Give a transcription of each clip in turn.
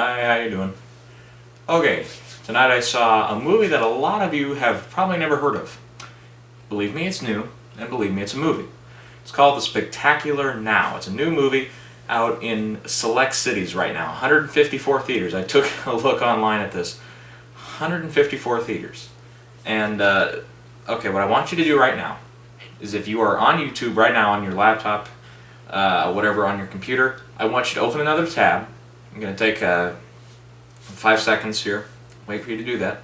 Hi, how you doing? Okay, tonight I saw a movie that a lot of you have probably never heard of. Believe me, it's new, and believe me, it's a movie. It's called The Spectacular Now. It's a new movie out in select cities right now. 154 theaters. I took a look online at this. 154 theaters. And, okay, what I want you to do right now is if you are on YouTube right now on your laptop, whatever, on your computer, I want you to open another tab. I'm going to take 5 seconds here. Wait for you to do that.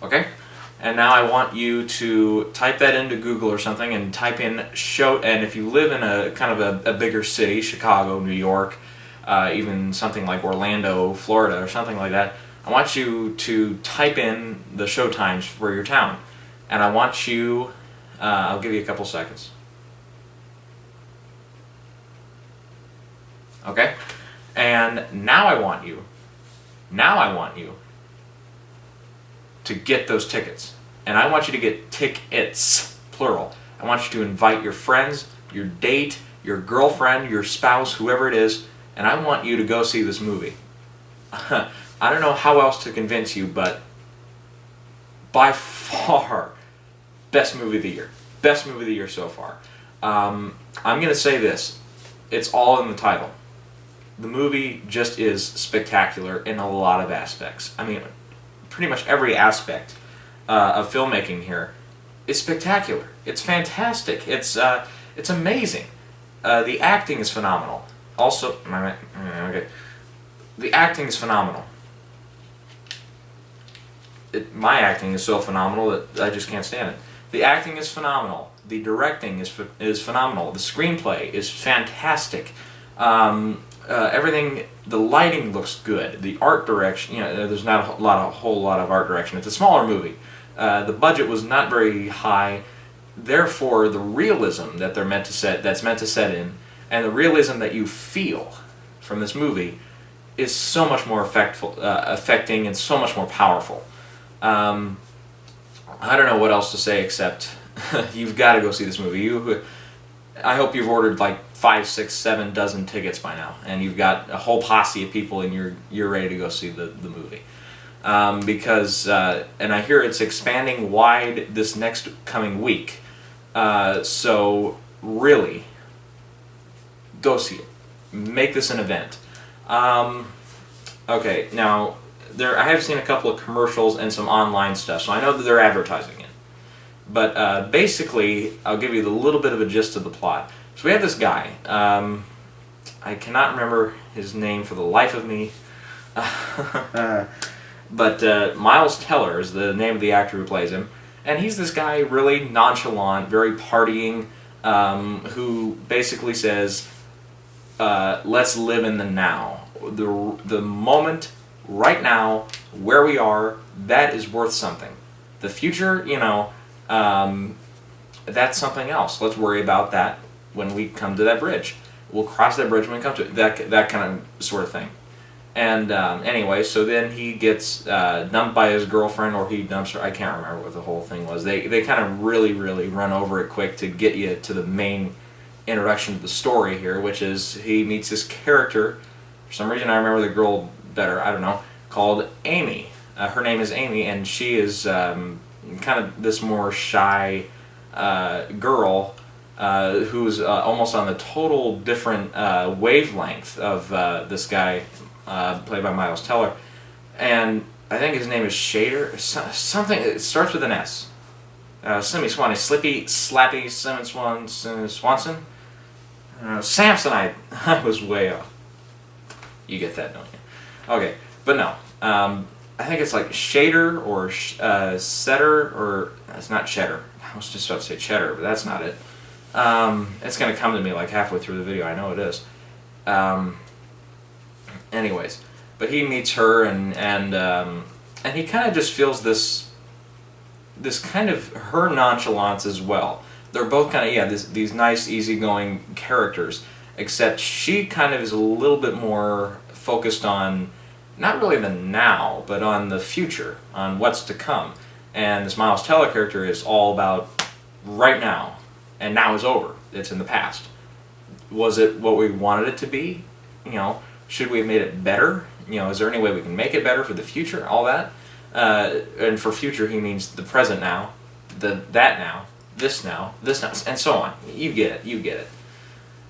Okay? And now I want you to type that into Google or something and type in show, and if you live in a kind of a bigger city, Chicago, New York, even something like Orlando, Florida, or something like that, I want you to type in the show times for your town. And I want you, I'll give you a couple seconds. Okay? And now I want you to get those tickets. And I want you to get tickets, plural. I want you to invite your friends, your date, your girlfriend, your spouse, whoever it is, and I want you to go see this movie. I don't know how else to convince you, but by far, best movie of the year. Best movie of the year so far. I'm going to say this. It's all in the title. The movie just is spectacular in a lot of aspects. I mean, pretty much every aspect of filmmaking here is spectacular. It's fantastic. It's amazing. The acting is phenomenal. Also, okay, the acting is phenomenal. My acting is so phenomenal that I just can't stand it. The acting is phenomenal. The directing is phenomenal. The screenplay is fantastic. Everything, the lighting looks good. The art direction, there's not a whole lot of art direction. It's a smaller movie. The budget was not very high. Therefore, the realism that that's meant to set in, and the realism that you feel from this movie, is so much more affecting and so much more powerful. I don't know what else to say except you've got to go see this movie. I hope you've ordered like 5, 6, 7 dozen tickets by now, and you've got a whole posse of people, and you're ready to go see the movie. Because and I hear it's expanding wide this next coming week. So really, go see it. Make this an event. Okay, now I have seen a couple of commercials and some online stuff, so I know that they're advertising it. But basically, I'll give you a little bit of a gist of the plot. So we have this guy. I cannot remember his name for the life of me. But Miles Teller is the name of the actor who plays him. And he's this guy, really nonchalant, very partying, who basically says, let's live in the now. The moment, right now, where we are, that is worth something. The future, that's something else. Let's worry about that when we come to that bridge. We'll cross that bridge when we come to it. That kind of sort of thing. And anyway, so then he gets dumped by his girlfriend, or he dumps her. I can't remember what the whole thing was. They kind of really run over it quick to get you to the main introduction to the story here, which is he meets this character. For some reason I remember the girl better, I don't know, called Amy. Her name is Amy, and she is kind of this more shy girl who's almost on the total different wavelength of this guy played by Miles Teller. And I think his name is Shader, something, it starts with an S. Slippy, Slappy, Swanson? Samsonite. I was way off. You get that, don't you? Okay, but no. I think it's like Shader or Setter, or it's not Cheddar. I was just about to say Cheddar, but that's not it. It's going to come to me like halfway through the video. I know it is. Anyways, but he meets her, and he kind of just feels this kind of her nonchalance as well. They're both kind of these nice, easygoing characters, except she kind of is a little bit more focused on not really the now, but on the future, on what's to come. And this Miles Teller character is all about right now, and now is over. It's in the past. Was it what we wanted it to be? Should we have made it better? Is there any way we can make it better for the future? All that. And for future, he means the present now, that now, this now, and so on. You get it.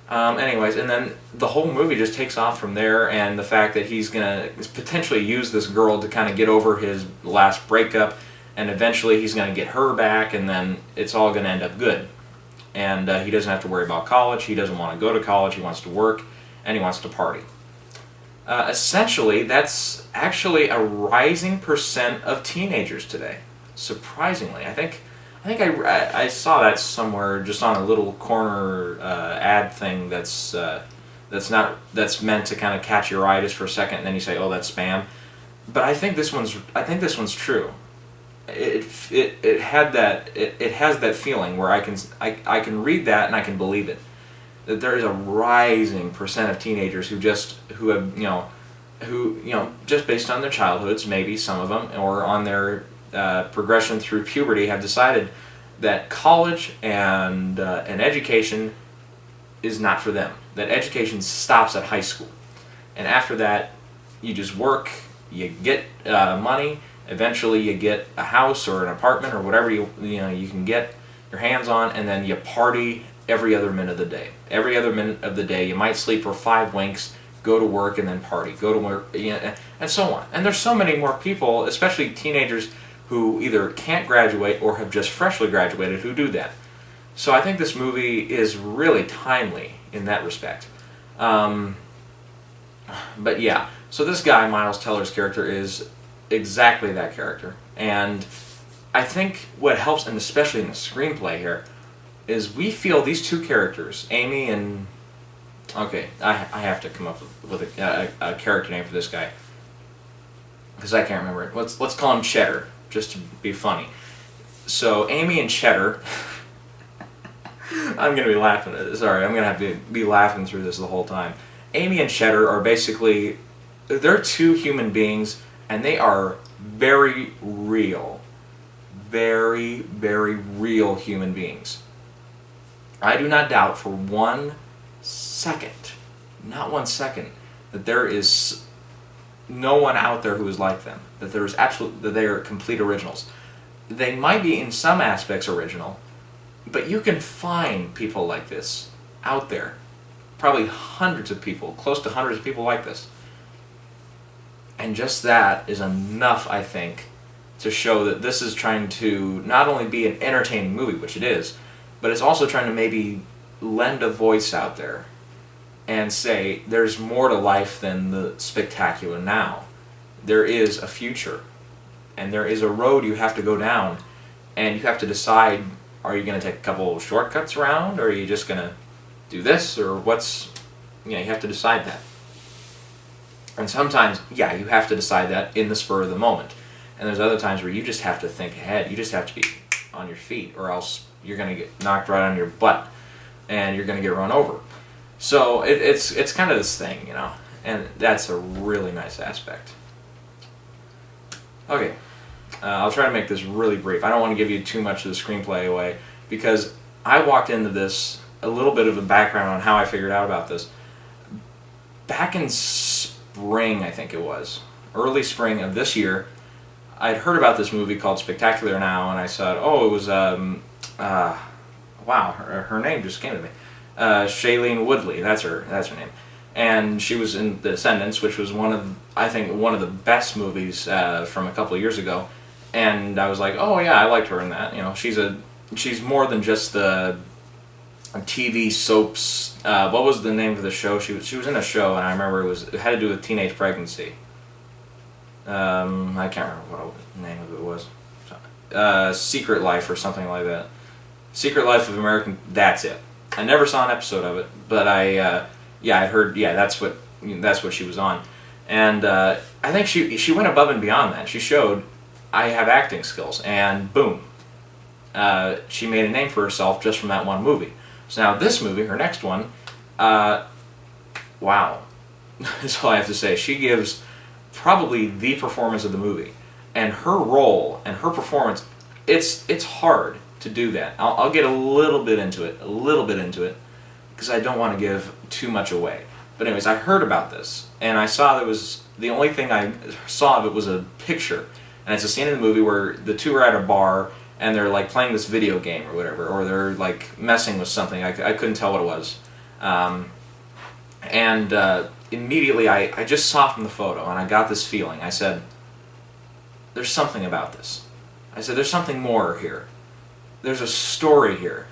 Anyways, and then the whole movie just takes off from there, and the fact that he's going to potentially use this girl to kind of get over his last breakup, and eventually he's going to get her back, and then it's all going to end up good. And he doesn't have to worry about college, he doesn't want to go to college, he wants to work, and he wants to party. Essentially, that's actually a rising percent of teenagers today. Surprisingly, I think I saw that somewhere, just on a little corner ad thing that's meant to kind of catch your eye just for a second, and then you say, "Oh, that's spam." But I think this one's true. It has that feeling where I can read that and I can believe it. That there is a rising percent of teenagers who just based on their childhoods, maybe some of them, or on their progression through puberty, have decided that college and education is not for them. That education stops at high school, and after that, you just work, you get money. Eventually, you get a house or an apartment or whatever you can get your hands on, and then you party every other minute of the day. Every other minute of the day, you might sleep for 5 winks, go to work, and then party. Go to work, and so on. And there's so many more people, especially teenagers, who either can't graduate or have just freshly graduated, who do that. So I think this movie is really timely in that respect. But yeah, so this guy, Miles Teller's character, is exactly that character. And I think what helps, and especially in the screenplay here, is we feel these two characters, Amy and... Okay, I have to come up with a character name for this guy, because I can't remember it. Let's call him Cheddar, just to be funny. So Amy and Cheddar... I'm going to be laughing. Sorry, I'm going to have to be laughing through this the whole time. Amy and Cheddar are basically... They're two human beings, and they are very real. Very, very real human beings. I do not doubt for 1 second, not 1 second, that there is no one out there who is like them. That they are complete originals. They might be in some aspects original, but you can find people like this out there. Probably hundreds of people, close to hundreds of people like this. And just that is enough, I think, to show that this is trying to not only be an entertaining movie, which it is, but it's also trying to maybe lend a voice out there and say there's more to life than the spectacular now. There is a future, and there is a road you have to go down, and you have to decide, are you going to take a couple of shortcuts around, or are you just going to do this, or you have to decide that. And sometimes, yeah, you have to decide that in the spur of the moment. And there's other times where you just have to think ahead. You just have to be on your feet, or else you're going to get knocked right on your butt, and you're going to get run over. So it's kind of this thing, and that's a really nice aspect. Okay, I'll try to make this really brief. I don't want to give you too much of the screenplay away, because I walked into this, a little bit of a background on how I figured out about this. Back in spring, I think it was, early spring of this year, I'd heard about this movie called Spectacular Now, and I said, oh, it was, wow, her name just came to me. Shailene Woodley, that's her name. And she was in The Descendants, which was one of the best movies from a couple of years ago. And I was like, oh yeah, I liked her in that. She's more than just the TV soaps. What was the name of the show? She was in a show, and I remember it had to do with teenage pregnancy. I can't remember what the name of it was. Secret Life or something like that. Secret Life of American. That's it. I never saw an episode of it, but I heard. Yeah, that's what she was on, and I think she went above and beyond that. She showed I have acting skills, and boom, she made a name for herself just from that one movie. So now this movie, her next one, wow, that's all I have to say. She gives probably the performance of the movie, and her role and her performance. It's hard to do that. I'll get a little bit into it, because I don't want to give too much away. But anyways, I heard about this, and I saw there was, the only thing I saw of it was a picture. And it's a scene in the movie where the two are at a bar, and they're like playing this video game or whatever, or they're like messing with something. I couldn't tell what it was. Immediately I just saw from the photo, and I got this feeling. I said, there's something about this. I said, there's something more here. There's a story here.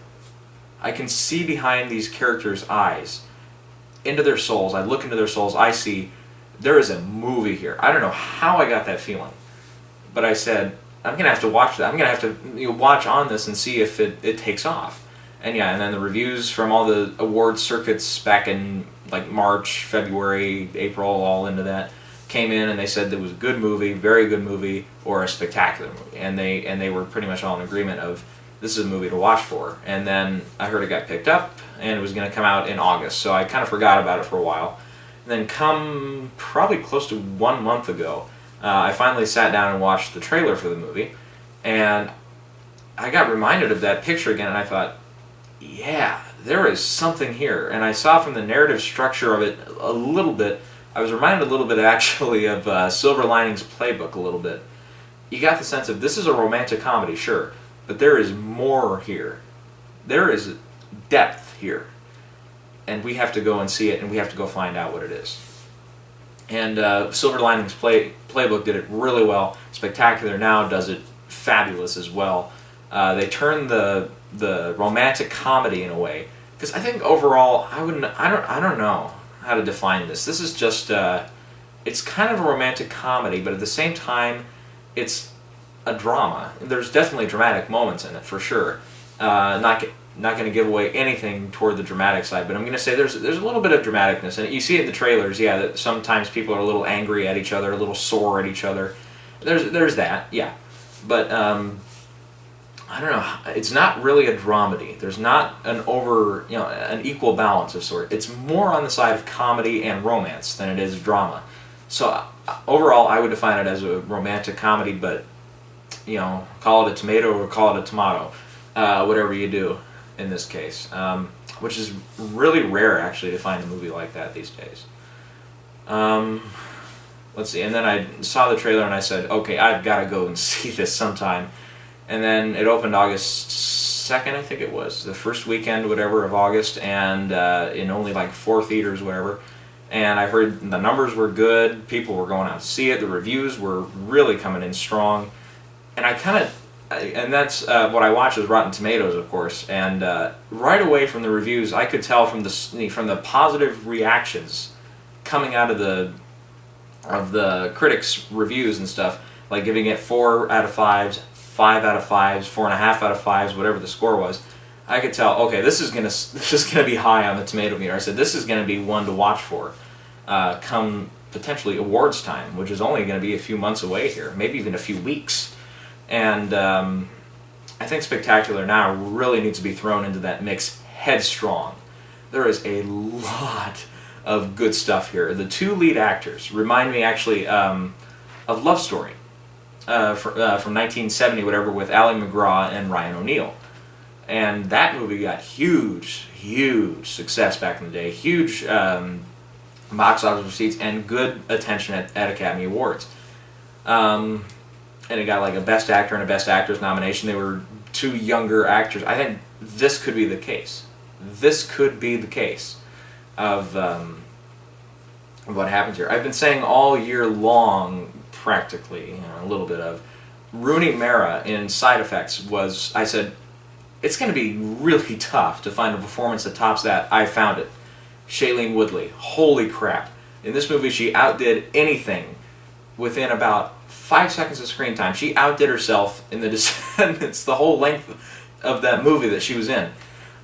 I can see behind these characters' eyes, into their souls. I look into their souls. I see there is a movie here. I don't know how I got that feeling, but I said, I'm going to have to watch that. I'm going to have to watch on this and see if it takes off. And yeah, and then the reviews from all the award circuits back in like March, February, April, all into that, came in and they said it was a good movie, very good movie, or a spectacular movie. And they were pretty much all in agreement of this is a movie to watch for. And then I heard it got picked up and it was going to come out in August. So I kind of forgot about it for a while. And then come probably close to 1 month ago, I finally sat down and watched the trailer for the movie, and I got reminded of that picture again, and I thought, yeah, there is something here. And I saw from the narrative structure of it a little bit, I was reminded a little bit actually of Silver Linings Playbook a little bit. You got the sense of this is a romantic comedy, sure, but there is more here. There is depth here. And we have to go and see it, and we have to go find out what it is. And Silver Linings Playbook did it really well. Spectacular Now does it fabulous as well. They turned the romantic comedy in a way, because I think overall I don't know how to define this. This is just it's kind of a romantic comedy, but at the same time it's a drama. There's definitely dramatic moments in it for sure. Not going to give away anything toward the dramatic side, but I'm going to say there's a little bit of dramaticness, and you see it in the trailers. Yeah, that sometimes people are a little angry at each other, a little sore at each other. There's that, yeah, but I don't know. It's not really a dramedy. There's not an equal balance of sort. It's more on the side of comedy and romance than it is drama. So overall, I would define it as a romantic comedy, but call it a tomato or call it a tomato, whatever you do. In this case, which is really rare actually to find a movie like that these days. Let's see, and then I saw the trailer and I said, okay, I've got to go and see this sometime. And then it opened August 2nd, I think it was, the first weekend, whatever, of August, and in only like 4 theaters, whatever. And I heard the numbers were good, people were going out to see it, the reviews were really coming in strong, and and that's what I watch is Rotten Tomatoes, of course. And right away from the reviews, I could tell from the positive reactions coming out of the critics' reviews and stuff, like giving it 4 out of 5s, 5 out of 5s, 4.5 out of 5s, whatever the score was. I could tell, okay, this is gonna be high on the tomato meter. I said this is gonna be one to watch for, come potentially awards time, which is only gonna be a few months away here, maybe even a few weeks. And I think Spectacular Now really needs to be thrown into that mix headstrong. There is a lot of good stuff here. The 2 lead actors remind me actually of Love Story from 1970, whatever, with Ally McGraw and Ryan O'Neal. And that movie got huge success back in the day, huge box office receipts, and good attention at Academy Awards. And it got like a Best Actor and a Best Actress nomination. They were 2 younger actors. I think this could be the case. This could be the case of what happens here. I've been saying all year long, practically, a little bit of Rooney Mara in Side Effects was, I said, it's going to be really tough to find a performance that tops that. I found it. Shailene Woodley. Holy crap. In this movie, she outdid anything within about 5 seconds of screen time. She outdid herself in The Descendants, the whole length of that movie that she was in.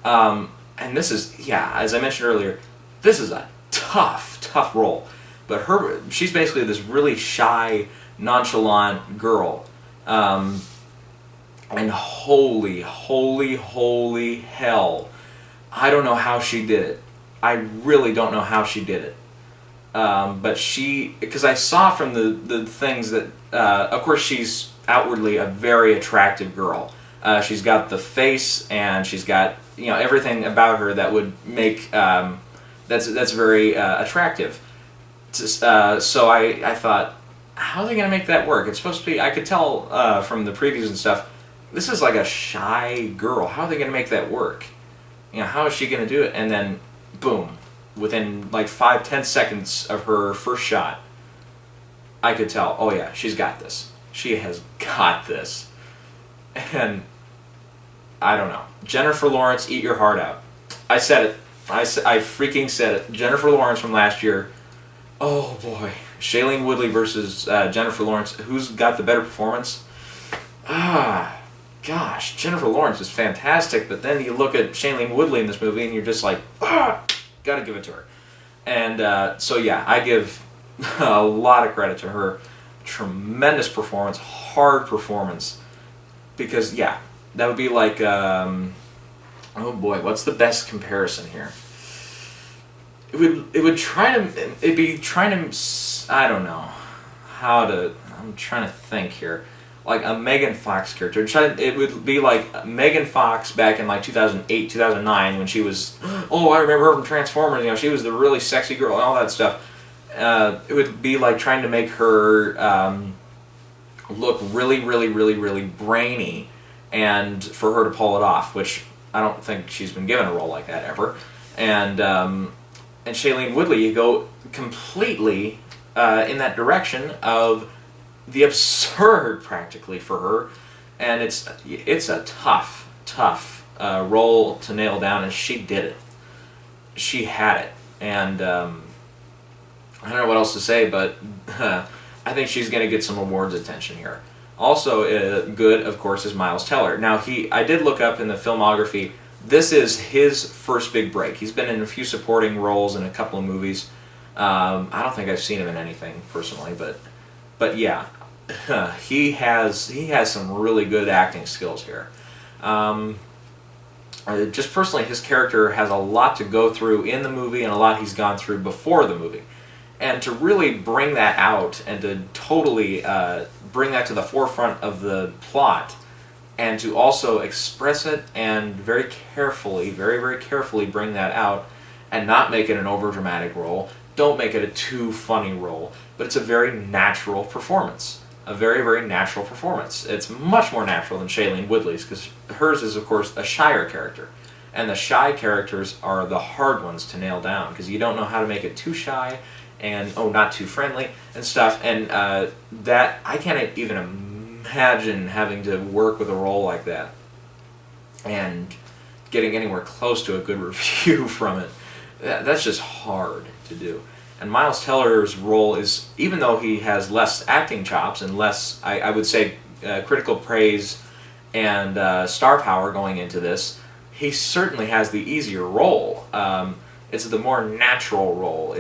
And this is, yeah, as I mentioned earlier, this is a tough role. But she's basically this really shy, nonchalant girl. And holy hell, I don't know how she did it. I really don't know how she did it. But because I saw from the things that, of course, she's outwardly a very attractive girl. She's got the face, and she's got everything about her that would make That's very attractive. So I thought, how are they going to make that work? It's supposed to be, I could tell from the previews and stuff, this is like a shy girl. How are they going to make that work? How is she going to do it? And then, boom, within like 5-10 seconds of her first shot, I could tell, oh yeah, she's got this. She has got this. And I don't know. Jennifer Lawrence, eat your heart out. I said it. I freaking said it. Jennifer Lawrence from last year. Oh boy. Shailene Woodley versus Jennifer Lawrence. Who's got the better performance? Gosh, Jennifer Lawrence is fantastic, but then you look at Shailene Woodley in this movie and you're just like, gotta give it to her. And so yeah, I give a lot of credit to her. Tremendous performance, hard performance. Because yeah, that would be like, oh boy, what's the best comparison here? It'd be trying to, I don't know how to, I'm trying to think here. Like a Megan Fox character. It would be like Megan Fox back in like 2008, 2009 when she was, oh, I remember her from Transformers, she was the really sexy girl and all that stuff. It would be like trying to make her look really, really, really, really brainy and for her to pull it off, which I don't think she's been given a role like that ever. And Shailene Woodley, you go completely in that direction of the absurd practically for her, and it's a tough role to nail down, and she did it. She had it, and I don't know what else to say, but I think she's going to get some awards attention here. Also good, of course, is Miles Teller. Now I did look up in the filmography. This is his first big break. He's been in a few supporting roles in a couple of movies. I don't think I've seen him in anything personally, but yeah, he has some really good acting skills here. Just personally, his character has a lot to go through in the movie and a lot he's gone through before the movie. And to really bring that out and to totally bring that to the forefront of the plot and to also express it and very carefully, very, very carefully bring that out and not make it an overdramatic role. Don't make it a too funny role, but it's a very natural performance. A very, very natural performance. It's much more natural than Shailene Woodley's, because hers is, of course, a shyer character. And the shy characters are the hard ones to nail down, because you don't know how to make it too shy and, not too friendly and stuff. And that, I can't even imagine having to work with a role like that and getting anywhere close to a good review from it. That's just hard to do. And Miles Teller's role is, even though he has less acting chops and less, I would say, critical praise and star power going into this, he certainly has the easier role. It's the more natural role.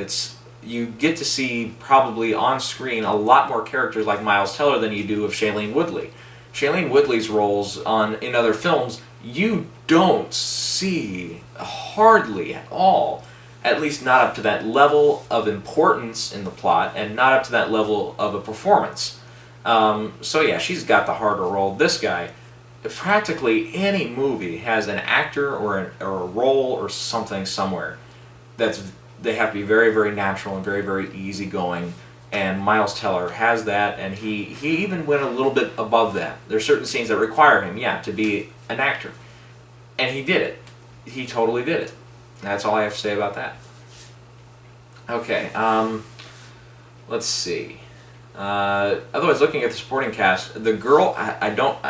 You get to see probably on screen a lot more characters like Miles Teller than you do of Shailene Woodley. Shailene Woodley's roles in other films you don't see hardly at all. At least not up to that level of importance in the plot, and not up to that level of a performance. So yeah, she's got the harder role. This guy, practically any movie has an actor or a role or something somewhere they have to be very, very natural and very, very easygoing. And Miles Teller has that, and he even went a little bit above that. There's certain scenes that require him, to be an actor. And he did it. He totally did it. That's all I have to say about that. Okay, let's see. Otherwise, looking at the supporting cast, the girl, I don't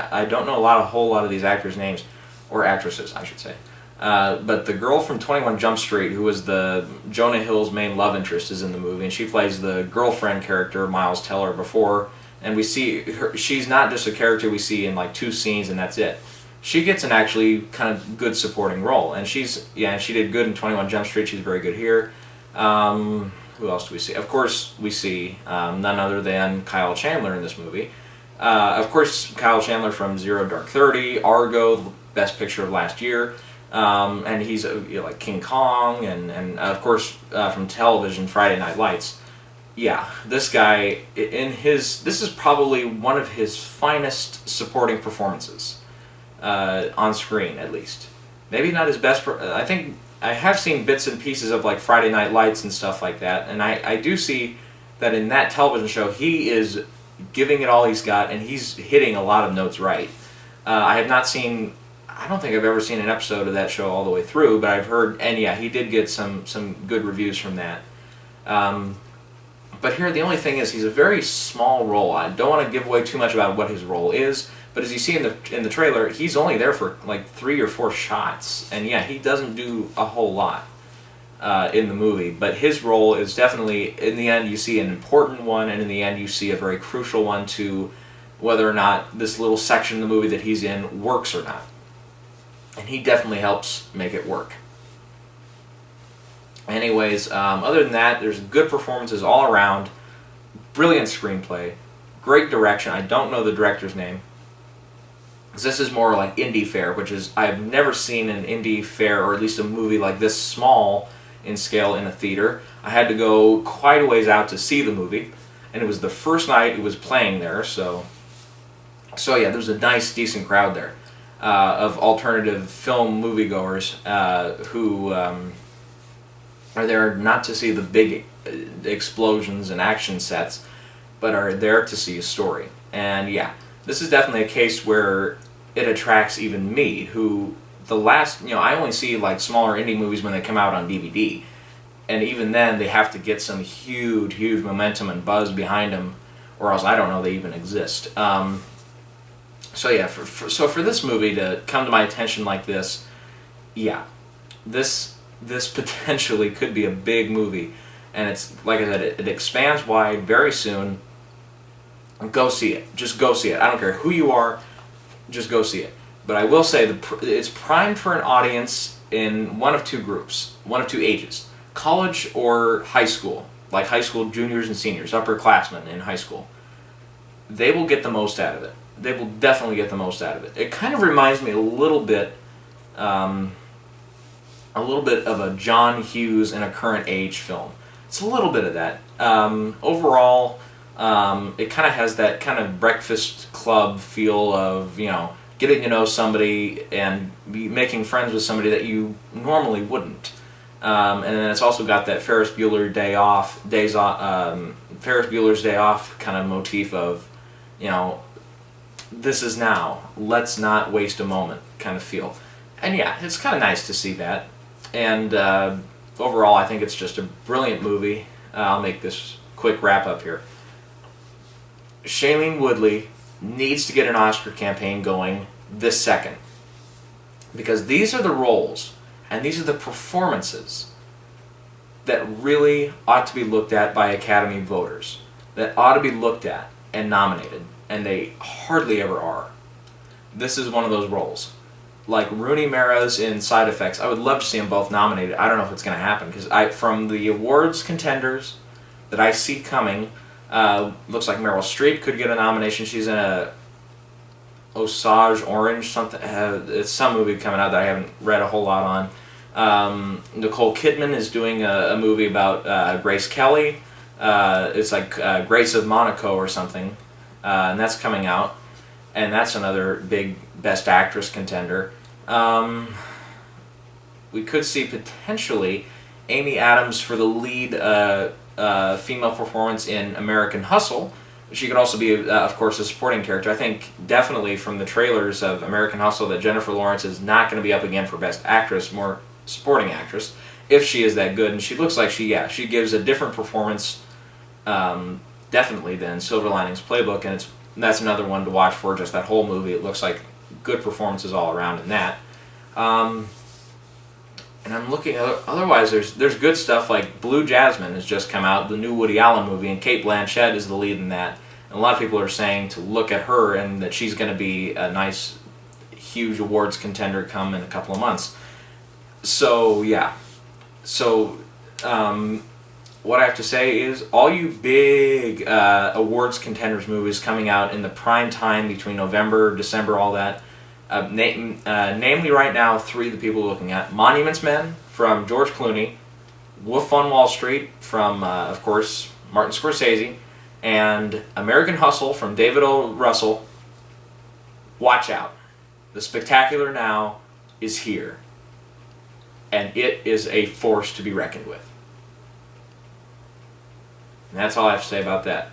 know a whole lot of these actors' names, or actresses, I should say. But the girl from 21 Jump Street, who was the Jonah Hill's main love interest, is in the movie, and she plays the girlfriend character, Miles Teller, before, and we see her, she's not just a character we see in like 2 scenes and that's it. She gets an actually kind of good supporting role, and she did good in 21 Jump Street. She's very good here. Who else do we see? Of course, we see none other than Kyle Chandler in this movie. Of course, Kyle Chandler from Zero Dark 30, Argo, the best picture of last year, and he's like King Kong, and of course from television, Friday Night Lights. Yeah, this guy this is probably one of his finest supporting performances. On screen, at least. Maybe not his best. I think I have seen bits and pieces of like Friday Night Lights and stuff like that, and I do see that in that television show he is giving it all he's got, and he's hitting a lot of notes right. I have not seen, I don't think I've ever seen an episode of that show all the way through, but I've heard, and yeah, he did get some good reviews from that. But here the only thing is he's a very small role. I don't want to give away too much about what his role is, but as you see in the trailer, he's only there for like 3 or 4 shots, and yeah, he doesn't do a whole lot in the movie. But his role is definitely, in the end, you see an important one, and in the end, you see a very crucial one to whether or not this little section of the movie that he's in works or not. And he definitely helps make it work. Anyways, other than that, there's good performances all around, brilliant screenplay, great direction. I don't know the director's name, because this is more like indie fare, which is, I've never seen an indie fare, or at least a movie like this small in scale in a theater. I had to go quite a ways out to see the movie, and it was the first night it was playing there, so yeah, there was a nice, decent crowd there of alternative film moviegoers who are there not to see the big explosions and action sets, but are there to see a story. And yeah, this is definitely a case where it attracts even me, who I only see like smaller indie movies when they come out on DVD, and even then they have to get some huge momentum and buzz behind them, or else I don't know they even exist. So yeah, for this movie to come to my attention like this, yeah, this potentially could be a big movie, and it's, like I said, it expands wide very soon. Go see it. Just go see it. I don't care who you are, just go see it. But I will say it's primed for an audience in one of two groups, one of two ages: college or high school, like high school juniors and seniors, upperclassmen in high school. They will get the most out of it. They will definitely get the most out of it. It kind of reminds me a little bit of a John Hughes in a current age film. It's a little bit of that. Overall, it kind of has that kind of Breakfast Club feel of, getting to know somebody and making friends with somebody that you normally wouldn't. And then it's also got that Ferris Bueller's Day Off kind of motif of, this is now, let's not waste a moment kind of feel. And yeah, it's kind of nice to see that. And overall, I think it's just a brilliant movie. I'll make this quick wrap up here. Shailene Woodley needs to get an Oscar campaign going this second, because these are the roles and these are the performances that really ought to be looked at by Academy voters, that ought to be looked at and nominated, and they hardly ever are. This is one of those roles. Like Rooney Mara's in Side Effects, I would love to see them both nominated. I don't know if it's going to happen, because from the awards contenders that I see coming, looks like Meryl Streep could get a nomination. She's in a Osage Orange something. It's some movie coming out that I haven't read a whole lot on. Nicole Kidman is doing a movie about Grace Kelly. It's like Grace of Monaco or something, and that's coming out. And that's another big Best Actress contender. We could see potentially Amy Adams for the lead female performance in American Hustle. She could also be, of course, a supporting character. I think definitely from the trailers of American Hustle that Jennifer Lawrence is not going to be up again for Best Actress, more supporting actress, if she is that good. And she looks like she gives a different performance, definitely, than Silver Linings Playbook, and that's another one to watch for, just that whole movie. It looks like good performances all around in that. And I'm looking, otherwise there's good stuff like Blue Jasmine has just come out, the new Woody Allen movie, and Cate Blanchett is the lead in that. And a lot of people are saying to look at her and that she's going to be a nice, huge awards contender come in a couple of months. So, yeah. So, what I have to say is, all you big awards contenders movies coming out in the prime time between November, December, all that, namely right now, 3 of the people looking at: Monuments Men from George Clooney, Wolf on Wall Street from, of course, Martin Scorsese, and American Hustle from David O. Russell. Watch out. The spectacular now is here. and it is a force to be reckoned with. And that's all I have to say about that.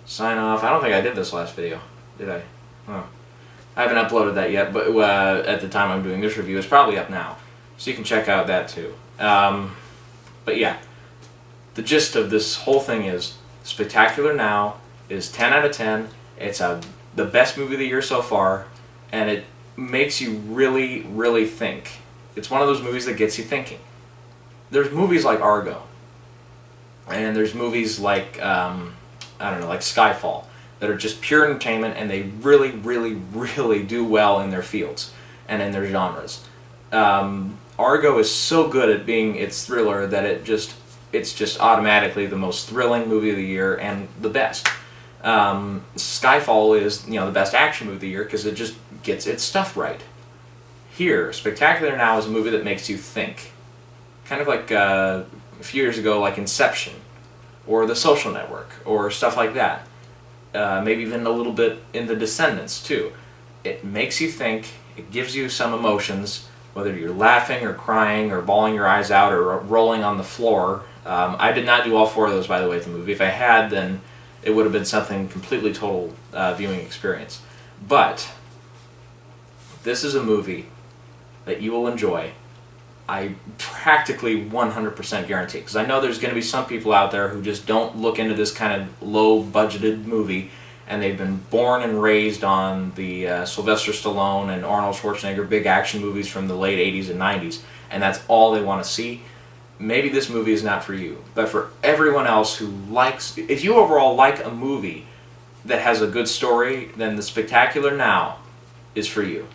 Sign off. I don't think I did this last video, did I? Oh. I haven't uploaded that yet, but at the time I'm doing this review, it's probably up now. So you can check out that too. But yeah, the gist of this whole thing is Spectacular Now is 10 out of 10. It's the best movie of the year so far, and it makes you really, really think. It's one of those movies that gets you thinking. There's movies like Argo, and there's movies like, I don't know, like Skyfall, that are just pure entertainment, and they really, really, really do well in their fields and in their genres. Argo is so good at being its thriller that it's just automatically the most thrilling movie of the year and the best. Skyfall is, the best action movie of the year because it just gets its stuff right. Here, Spectacular Now is a movie that makes you think. Kind of like a few years ago, like Inception, or The Social Network, or stuff like that. Maybe even a little bit in The Descendants, too. It makes you think, it gives you some emotions, whether you're laughing or crying or bawling your eyes out or rolling on the floor. I did not do all four of those, by the way, at the movie. If I had, then it would have been something completely total viewing experience. But this is a movie that you will enjoy. I practically 100% guarantee, because I know there's going to be some people out there who just don't look into this kind of low-budgeted movie, and they've been born and raised on the Sylvester Stallone and Arnold Schwarzenegger big action movies from the late 80s and 90s, and that's all they want to see. Maybe this movie is not for you, but for everyone else who likes, if you overall like a movie that has a good story, then The Spectacular Now is for you.